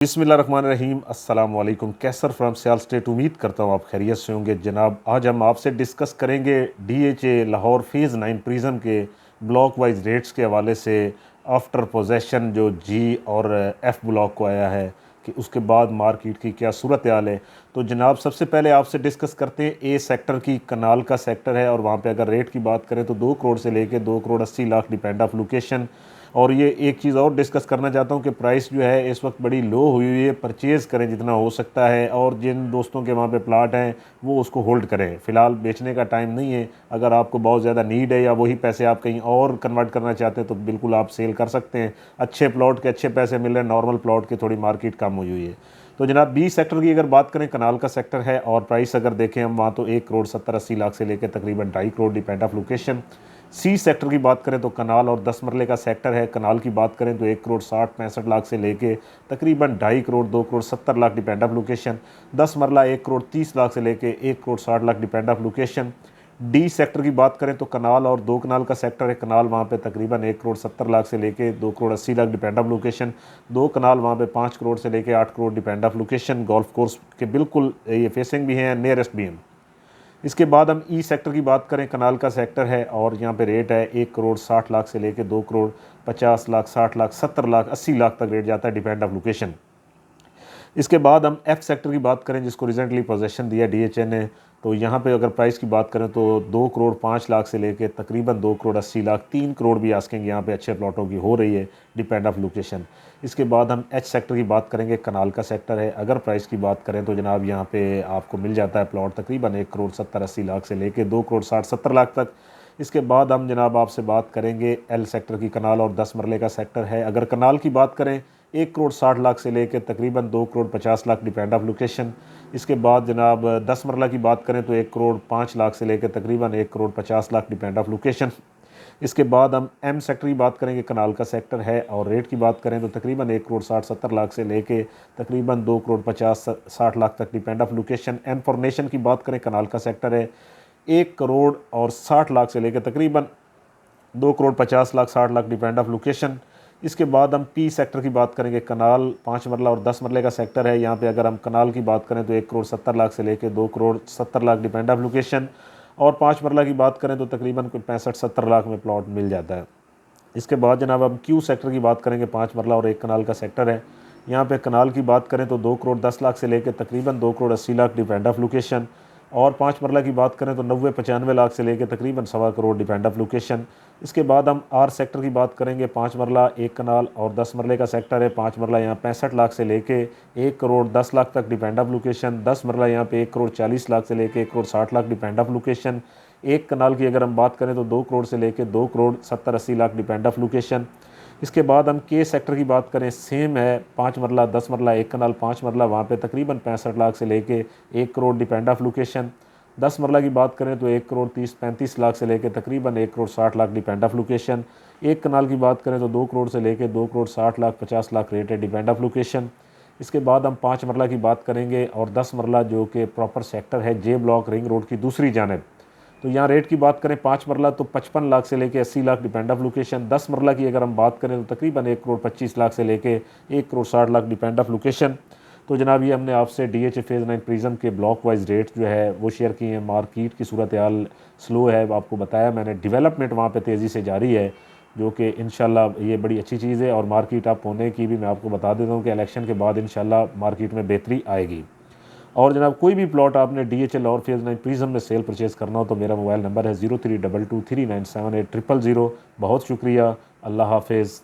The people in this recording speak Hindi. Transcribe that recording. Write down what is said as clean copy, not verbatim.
बिस्मिल्लाहिर्रहमानिर्रहीम अस्सलाम वालेकुम। कैसर फ्रॉम सियाल स्टेट। उम्मीद करता हूँ आप खैरियत से होंगे। जनाब, आज हम आपसे डिस्कस करेंगे DHA लाहौर फेज़ 9 प्रिज्म के ब्लॉक वाइज रेट्स के हवाले से। आफ्टर पोजेसन जो G और F ब्लॉक को आया है कि उसके बाद मार्केट की क्या सूरत हाल है। तो जनाब, सबसे पहले आपसे डिस्कस करते हैं ए सेक्टर की। कनाल का सेक्टर है और वहाँ पे अगर रेट की बात करें तो 2 करोड़ से लेके 2 crore 80 lakh depend of location. और ये एक चीज़ और डिस्कस करना चाहता हूँ कि प्राइस जो है इस वक्त बड़ी लो हुई हुई है। परचेज़ करें जितना हो सकता है, और जिन दोस्तों के वहाँ पे प्लाट हैं वो उसको होल्ड करें। फ़िलहाल बेचने का टाइम नहीं है। अगर आपको बहुत ज़्यादा नीड है या वही पैसे आप कहीं और कन्वर्ट करना चाहते हैं तो बिल्कुल आप सेल कर सकते हैं। अच्छे प्लॉट के अच्छे पैसे मिल रहे हैं, नॉर्मल प्लॉट की थोड़ी मार्केट कम हुई है। तो जनाब, बी सेक्टर की अगर बात करें, कनाल का सेक्टर है और प्राइस अगर देखें हम वहाँ तो 1 करोड़ 70-80 लाख से लेकर तकरीबन 2.5 crore depend of location. C sector की बात करें तो कनाल और 10 मरले का सेक्टर है। कनाल की बात करें तो 1 करोड़ 60-65 लाख से लेके तकरीबन 2.5 crore 2 crore 70 lakh depend of location. 10 मरला 1 करोड़ 30 लाख से लेके 1 crore 60 lakh depend of location. D sector की बात करें तो कनाल और 2 कनाल का सेक्टर है। कनाल वहाँ पे तकरीबन 1 करोड़ 70 लाख से लेके 2 crore 80 lakh depend of location. 2 कनाल वहाँ पे 5 करोड़ से लेके 8 crore depend of location. Golf course के बिल्कुल ये फेसिंग भी हैं, नियरेस्ट भी हैं। इसके बाद हम ई सेक्टर की बात करें, कनाल का सेक्टर है और यहाँ पे रेट है 1 करोड़ 60 लाख से लेके 2 करोड़ 50 लाख 60 लाख 70 लाख 80 लाख तक रेट जाता है डिपेंड ऑफ लोकेशन। इसके बाद हम एफ सेक्टर की बात करें जिसको रिसेंटली पोजेसन दिया DHA ने, तो यहाँ पे अगर प्राइस की बात करें तो 2 करोड़ 5 लाख से लेके तकरीबन 2 करोड़ 80 लाख 3 करोड़ भी आस्किंग यहाँ पे अच्छे प्लॉटों की हो रही है डिपेंड ऑफ लोकेशन। इसके बाद हम एच सेक्टर की बात करेंगे, कनाल का सेक्टर है। अगर प्राइस की बात करें तो जनाब यहाँ पे आपको मिल जाता है प्लॉट तकरीबन 1 करोड़ 70-80 लाख से लेके 2 करोड़ 60-70 लाख तक। इसके बाद हम जनाब आपसे बात करेंगे एल सेक्टर की। कनाल और 10 मरले का सेक्टर है। अगर कनाल की बात करें 1 करोड़ 60 लाख से लेकर तकरीबन 2 crore 50 lakh depend of location. इसके बाद जनाब 10 मरला की बात करें तो 1 करोड़ 5 लाख से लेकर तकरीबन 1 crore 50 lakh depend of location. इसके बाद हम एम सेक्टर की बात करेंगे, कनाल का सेक्टर है और रेट की बात करें तो तकरीबन 1 करोड़ 60-70 लाख से लेके तकरीबन 2 करोड़ 50-60 लाख तक depend of location. N formation की बात करें, कनाल का सेक्टर है 1 करोड़ और 60 लाख से लेकर तकरीबन 2 crore 50 lakh 60 lakh depend of location. इसके बाद हम पी सेक्टर की बात करेंगे। कनाल 5 मरला और 10 मरले का सेक्टर है। यहाँ पे अगर हम कनाल की बात करें तो 1 करोड़ 70 लाख से लेकर 2 crore 70 lakh depend of location, और 5 मरला की बात करें तो तकरीबन 65-70 लाख में प्लॉट मिल जाता है। इसके बाद जनाब हम क्यू सेक्टर की बात करेंगे। 5 मरला और 1 कनाल का सेक्टर है। यहाँ पे कनाल की बात करें तो 2 करोड़ 10 लाख से लेकर तकरीबन 2 crore 80 lakh depend of location, और 5 मरला की बात करें तो 90-95 लाख से लेकर तकरीबन 1.25 करोड़ डिपेंड ऑफ लोकेशन। इसके बाद हम आर सेक्टर की बात करेंगे। 5 मरला 1 कनाल और 10 मरले का सेक्टर है। 5 मरला यहाँ 65 लाख से लेके 1 करोड़ 10 लाख तक डिपेंड ऑफ लोकेशन। 10 मरला यहाँ पे 1 करोड़ 40 लाख से लेके 1 crore 60 lakh depend of location. 1 कनाल की अगर हम बात करें तो 2 करोड़ से लेके 2 crore 70-80 lakh depend of location. इसके बाद हम के सेक्टर की बात करें, सेम है 5 मरला 10 मरला 1 कनाल 5 मरला वहाँ पे तकरीबन 65 लाख से लेके 1 करोड़ डिपेंड ऑफ लोकेशन। 10 मरला की बात करें तो 1 करोड़ 30-35 लाख से लेकर तकरीबन 1 crore 60 lakh depend of location. 1 कनाल की बात करें तो 2 करोड़ से लेकर 2 करोड़ 60 लाख 50 लाख रेट है डिपेंड ऑफ लोकेशन। इसके बाद हम 5 मरला की बात करेंगे और 10 मरला जो कि प्रॉपर सेक्टर है जे ब्लॉक रिंग रोड की दूसरी जानब। तो यहाँ रेट की बात करें 5 मरला तो 55 लाख से लेकर 80 लाख डिपेंड ऑफ लोकेशन। 10 मरला की अगर हम बात करें तो तकरीबन 1 करोड़ 25 लाख से लेकर 1 crore 60 lakh depend of location. तो जनाब, ये हमने आपसे DHA फेज़ 9 प्रिज्म के ब्लॉक वाइज रेट जो है वो शेयर किए हैं। मार्केट की सूरत हाल स्लो है, आपको बताया मैंने। डेवलपमेंट वहाँ पे तेज़ी से जारी है जो कि इंशाल्लाह ये बड़ी अच्छी चीज़ है, और मार्केट अप होने की भी मैं आपको बता देता हूँ कि इलेक्शन के बाद इंशाल्लाह मार्केट में बेहतरी आएगी। और जनाब, कोई भी प्लॉट आपने DHA लाहौर फेज़ 9 प्रिज्म में सेल परचेज़ करना हो तो मेरा मोबाइल नंबर है 0322397800। बहुत शुक्रिया। अल्लाह हाफिज़।